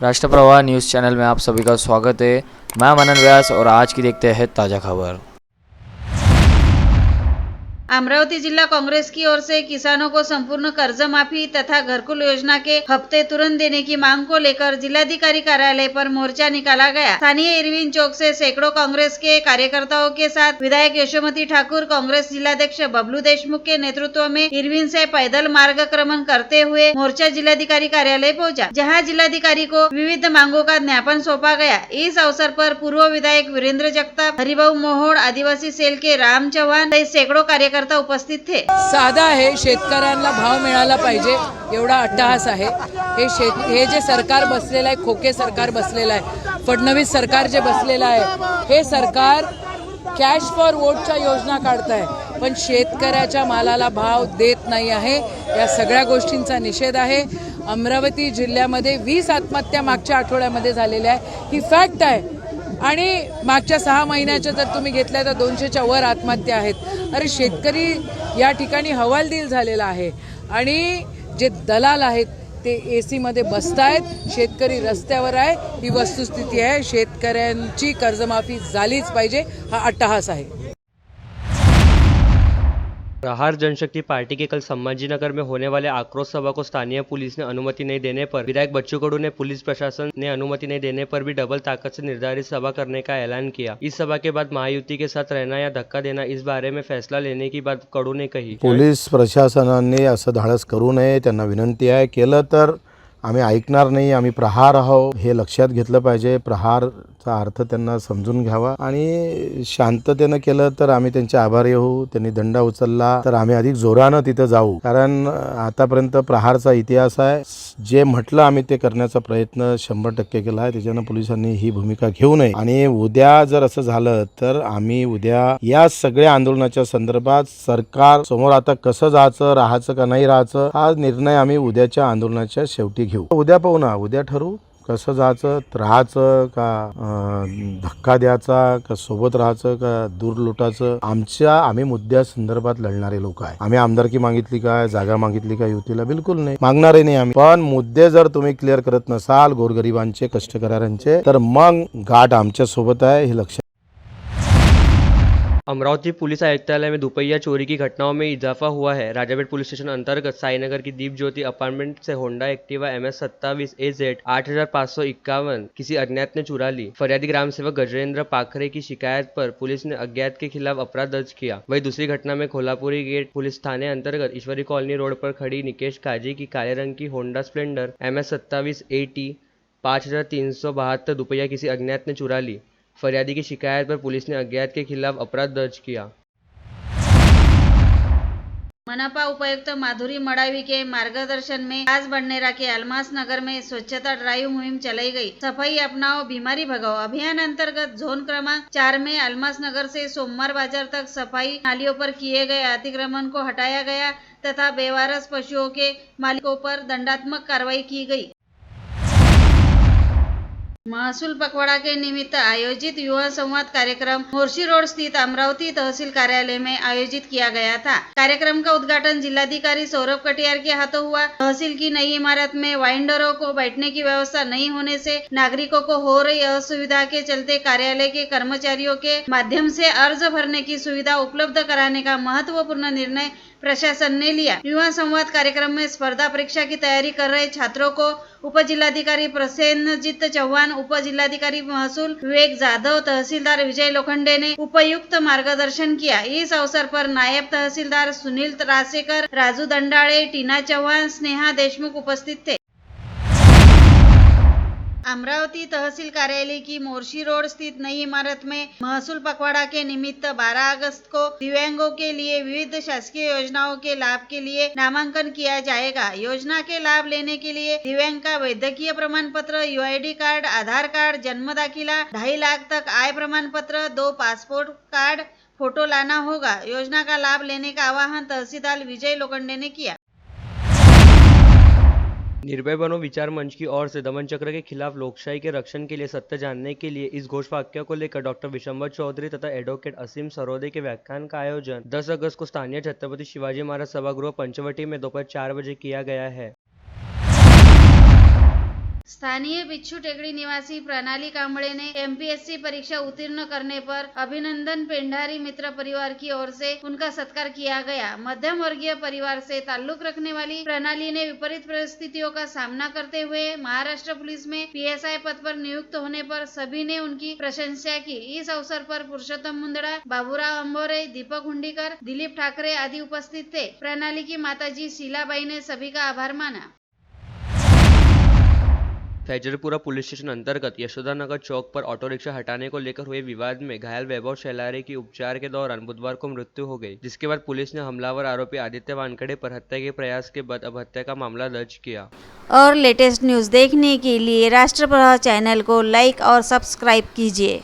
राष्ट्रप्रवाह news channel में आप सभी का स्वागत है। मैं मनन व्यास और आज की देखते हैं ताज़ा खबर। अमरावती जिला कांग्रेस की ओर से किसानों को संपूर्ण कर्ज माफी तथा घरकुल योजना के हफ्ते तुरंत देने की मांग को लेकर जिलाधिकारी कार्यालय पर मोर्चा निकाला गया। स्थानीय इरविन चौक से सैकड़ों कांग्रेस के कार्यकर्ताओं के साथ विधायक यशोमती ठाकुर, कांग्रेस जिलाध्यक्ष बबलू देशमुख के नेतृत्व में इरविन से पैदल मार्गक्रमण करते हुए मोर्चा जिलाधिकारी कार्यालय पहुंचा, जहां जिलाधिकारी को विविध मांगों का ज्ञापन सौंपा गया। इस अवसर पर पूर्व विधायक वीरेंद्र जगताप, हरिभाऊ मोहोड, आदिवासी सेल के राम चव्हाण सहित सैकड़ों कार्यकर्ता उपस्थित थे। साधा आहे, शेतकऱ्यांना भाव मिळाला पाहिजे एवढा अट्टहास आहे। हे जे सरकार बसलेलं आहे, खोके सरकार बसलेलं आहे, फडणवीस सरकार जे बसलेलं आहे, हे सरकार कॅश फॉर वोटच्या योजना काढत आहे, पण शेतकऱ्याच्या मालाला भाव देत नाही आहे। या सगळ्या गोष्टींचा निषेध आहे। अमरावती जिल्ह्यामध्ये 20 आत्महत्या मागच्या आठवड्यामध्ये झालेल्या आहे, ही फॅक्ट आहे। आणि मागच्या 6 महिन्याच्या जर तुम्ही घेतल्या तर 200च्या वर आत्महत्या आहेत। अरे शेतकरी या ठिकाणी हवालदिल झालेला आहे आणि जे दलाल आहेत ते एसी मध्ये बसतायत, शेतकरी रस्त्यावर आहे। ही वस्तुस्थिती आहे। शेतकऱ्यांची कर्जमाफी झालीच पाहिजे, हा अट्टहास आहे। प्रहार जनशक्ति पार्टी के कल संभाजीनगर में होने वाले आक्रोश सभा को स्थानीय पुलिस ने अनुमति नहीं देने पर विधायक बच्चू कडू ने पुलिस प्रशासन ने अनुमति नहीं देने पर भी डबल ताकत से निर्धारित सभा करने का ऐलान किया। इस सभा के बाद महायुति के साथ रहना या धक्का देना, इस बारे में फैसला लेने की बात कडू ने कही। पोलीस प्रशासनाने असं धाडस करू नये, त्यांना विनंती आहे। केलं तर आम्ही ऐकणार नाही, आम्ही प्रहार आहोत हे लक्षात घेतलं पाहिजे। प्रहारचा अर्थ त्यांना समजून घ्यावा आणि शांततेने केलं तर आम्ही त्यांचे आभारी होऊ। त्यांनी दंडा उचलला तर आम्ही अधिक जोरानं तिथे जाऊ, कारण आतापर्यंत प्रहारचा इतिहास आहे। जे म्हटलं आम्ही ते करण्याचा प्रयत्न 100% केला आहे। त्याच्यानं पोलिसांनी ही भूमिका घेऊ नये आणि उद्या जर असं झालं तर आम्ही उद्या या सगळ्या आंदोलनाच्या संदर्भात सरकार समोर आता कसं जायचं, राहायचं का नाही राहायचं, हा निर्णय आम्ही उद्याच्या आंदोलनाच्या शेवटी घेऊ। उद्या पाहू ना, उद्या ठरवू कसं जायचं, राहायचं का धक्का द्यायचा का सोबत राहायचं का दूर लुटायचं। आम्ही मुद्द्या संदर्भात लढणारे लोक आहे। आम्ही आमदारकी मागितली काय, जागा मागितली काय युतीला? बिलकुल नाही, मागणारे नाही आम्ही। पण मुद्दे जर तुम्ही क्लिअर करत नसाल गोरगरिबांचे, कष्टकऱ्यांचे, तर मग गाठ आमच्या सोबत आहे, हे लक्षात। अमरावती पुलिस आयुक्तालय में दुपहिया चोरी की घटनाओं में इजाफा हुआ है। राजापेट पुलिस स्टेशन अंतर्गत साईनगर की दीप ज्योति अपार्टमेंट से होंडा एक्टिवा MS 27 AZ 8551 किसी अज्ञात ने चुरा ली। फरियादी ग्राम सेवक गजेंद्र पाखरे की शिकायत पर पुलिस ने अज्ञात के खिलाफ अपराध दर्ज किया। वही दूसरी घटना में कोल्हापुरी गेट पुलिस थाने अंतर्गत ईश्वरी कॉलोनी रोड पर खड़ी निकेश काजी की काले रंग की होंडा स्प्लेंडर MS 27 AT 5372 दुपहिया किसी अज्ञात ने चुरा ली। फरियादी की शिकायत पर पुलिस ने अज्ञात के खिलाफ अपराध दर्ज किया। मनपा उपायुक्त माधुरी मडावी के मार्गदर्शन में आज बडनेरा के अलमास नगर में स्वच्छता ड्राइव मुहिम चलाई गई। सफाई अपनाओ बीमारी भगाओ अभियान अंतर्गत जोन क्रमांक 4 में अलमास नगर से सोमवार बाजार तक सफाई नालियों पर किए गए अतिक्रमण को हटाया गया तथा बेवारस पशुओं के मालिकों पर दंडात्मक कार्रवाई की गई। महसूल पखवाड़ा के निमित्त आयोजित युवा संवाद कार्यक्रम मोर्शी रोड स्थित अमरावती तहसील कार्यालय में आयोजित किया गया था। कार्यक्रम का उद्घाटन जिलाधिकारी सौरभ कटियार के हाथों हुआ। तहसील की नई इमारत में वाइंडरों को बैठने की व्यवस्था नहीं होने से नागरिकों को हो रही असुविधा के चलते कार्यालय के कर्मचारियों के माध्यम से अर्ज भरने की सुविधा उपलब्ध कराने का महत्वपूर्ण निर्णय प्रशासन ने लिया। युवा संवाद कार्यक्रम में स्पर्धा परीक्षा की तैयारी कर रहे छात्रों को उप जिलाधिकारी प्रसेनजीत चौहान, उप जिलाधिकारी महसूल विवेक जाधव, तहसीलदार विजय लोखंडे ने उपयुक्त मार्गदर्शन किया। इस अवसर पर नायब तहसीलदार सुनील रासेकर, राजू दंडाळे, टीना चौहान, स्नेहा देशमुख उपस्थित थे। अमरावती तहसील कार्यालय की मोर्शी रोड स्थित नई इमारत में महसूल पखवाड़ा के निमित्त 12 अगस्त को दिव्यांगों के लिए विविध शासकीय योजनाओं के लाभ के लिए नामांकन किया जाएगा। योजना के लाभ लेने के लिए दिव्यांग का वैद्यकीय प्रमाण पत्र, UID कार्ड, आधार कार्ड, जन्म दाखिला, 2.5 लाख तक आय प्रमाण पत्र, 2 पासपोर्ट कार्ड, फोटो लाना होगा। योजना का लाभ लेने का आह्वान तहसीलदार विजय लोखंडे ने किया। निर्भय बनो विचार मंच की ओर से दमन चक्र के खिलाफ लोकशाही के रक्षण के लिए सत्य जानने के लिए इस घोषवाक्य को लेकर डॉक्टर विशंबर चौधरी तथा एडवोकेट असीम सरोदे के व्याख्यान का आयोजन 10 अगस्त को स्थानीय छत्रपति शिवाजी महाराज सभागृह पंचवटी में दोपहर 4 बजे किया गया है। स्थानीय बिच्छू टेकड़ी निवासी प्रणाली कांबळे ने एमपीएससी परीक्षा उत्तीर्ण करने पर अभिनंदन पेंढारी मित्र परिवार की ओर से उनका सत्कार किया गया। मध्यम वर्गीय परिवार से ताल्लुक रखने वाली प्रणाली ने विपरीत परिस्थितियों का सामना करते हुए महाराष्ट्र पुलिस में पीएसआई पद पर नियुक्त होने पर सभी ने उनकी प्रशंसा की। इस अवसर पर पुरुषोत्तम मुंदड़ा, बाबूराव अंबोरे, दीपक हुंडीकर, दिलीप ठाकरे आदि उपस्थित थे। प्रणाली की माताजी शीलाबाई ने सभी का आभार माना। फैजरपुरा पुलिस स्टेशन अंतर्गत यशोदानगर चौक पर ऑटो रिक्शा हटाने को लेकर हुए विवाद में घायल वैभव शेलारे की उपचार के दौरान बुधवार को मृत्यु हो गई, जिसके बाद पुलिस ने हमलावर आरोपी आदित्य वानखेड़े पर हत्या के प्रयास के बाद अब हत्या का मामला दर्ज किया। और लेटेस्ट न्यूज़ देखने के लिए राष्ट्रप्रभा चैनल को लाइक और सब्सक्राइब कीजिए।